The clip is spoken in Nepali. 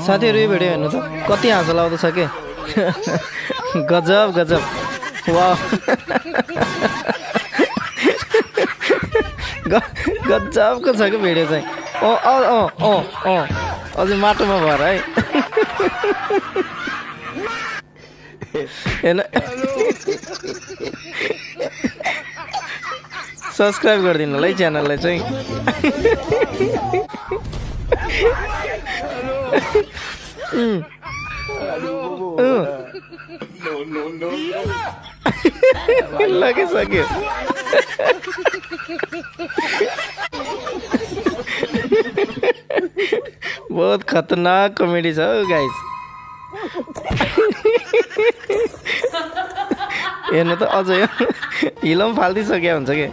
साथीहरू यो भिडियो हेर्नु त कति हाँसो लाउँदैछ के गजब गजब वाह गजबको छ कि भिडियो चाहिँ अझै माटोमा भएर है हेर्नु सब्सक्राइब गरिदिनु होला है च्यानललाई चाहिँ लगिसक्यो बहुत खतरनाक कमेडी छ हौ गाइस हेर्नु त अझ हिलो पनि फाल्दिसक्यो हुन्छ कि